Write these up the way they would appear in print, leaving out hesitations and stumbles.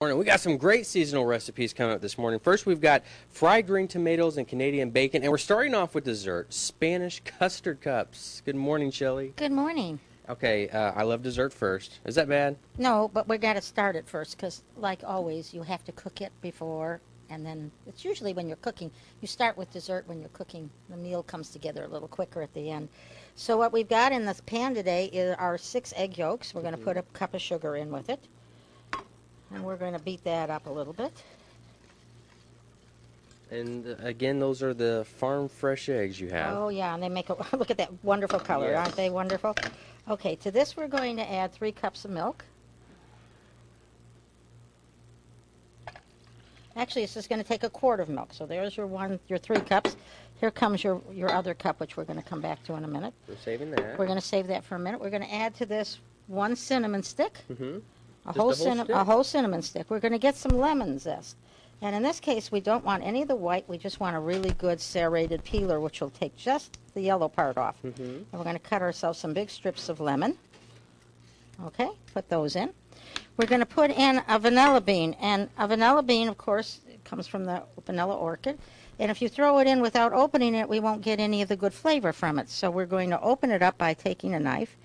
Morning. We got some great seasonal recipes coming up this morning. First, we've got fried green tomatoes and Canadian bacon, and we're starting off with dessert, Spanish custard cups. Good morning, Shelley. Good morning. Okay, I love dessert first. Is that bad? No, but we got to start it first because, like always, you have to cook it before, and then it's usually when you're cooking. You start with dessert when you're cooking. The meal comes together a little quicker at the end. So what we've got in this pan today is our 6 egg yolks. We're going to put a cup of sugar in with it. And we're going to beat that up a little bit. And again, those are the farm fresh eggs you have. Oh, yeah, and they make a look at that wonderful color. Yes. Aren't they wonderful? Okay, to this we're going to add 3 cups of milk. Actually, this is going to take a quart of milk. So there's your 3 cups. Here comes your other cup, which we're going to come back to in a minute. We're saving that. We're going to save that for a minute. We're going to add to this 1 cinnamon stick. Mm-hmm. A whole cinnamon stick. We're going to get some lemon zest. And in this case, we don't want any of the white. We just want a really good serrated peeler, which will take just the yellow part off. Mm-hmm. And we're going to cut ourselves some big strips of lemon. Okay, put those in. We're going to put in a vanilla bean. And a vanilla bean, of course, comes from the vanilla orchid. And if you throw it in without opening it, we won't get any of the good flavor from it. So we're going to open it up by taking a knife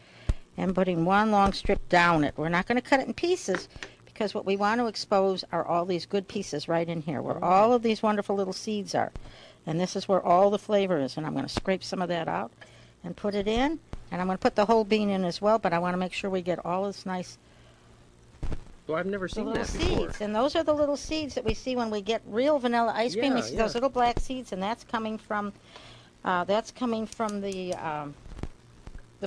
and putting 1 long strip down it. We're not going to cut it in pieces because what we want to expose are all these good pieces right in here where all of these wonderful little seeds are. And this is where all the flavor is. And I'm going to scrape some of that out and put it in. And I'm going to put the whole bean in as well, but I want to make sure we get all this nice Well, I've never seen that seeds. before. And those are the little seeds that we see when we get real vanilla ice cream. Yeah, We see those little black seeds, and that's coming from the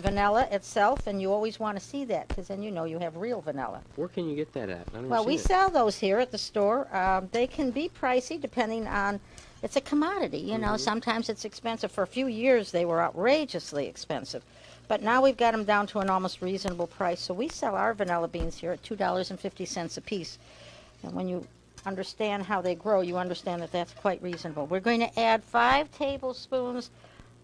vanilla itself, and you always want to see that because then you know you have real vanilla. Where can you get that at? Well, we sell those here at the store. They can be pricey depending on, it's a commodity, you know. Sometimes it's expensive. For a few years they were outrageously expensive. But now we've got them down to an almost reasonable price. So we sell our vanilla beans here at $2.50 a piece. And when you understand how they grow, you understand that that's quite reasonable. We're going to add 5 tablespoons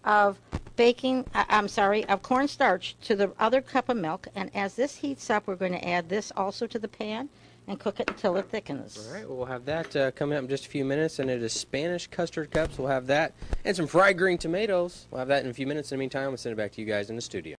of of cornstarch to the other cup of milk. And as this heats up, we're going to add this also to the pan and cook it until it thickens. All right, well, we'll have that coming up in just a few minutes, and it is Spanish custard cups. We'll have that and some fried green tomatoes. We'll have that in a few minutes. In the meantime, we'll send it back to you guys in the studio.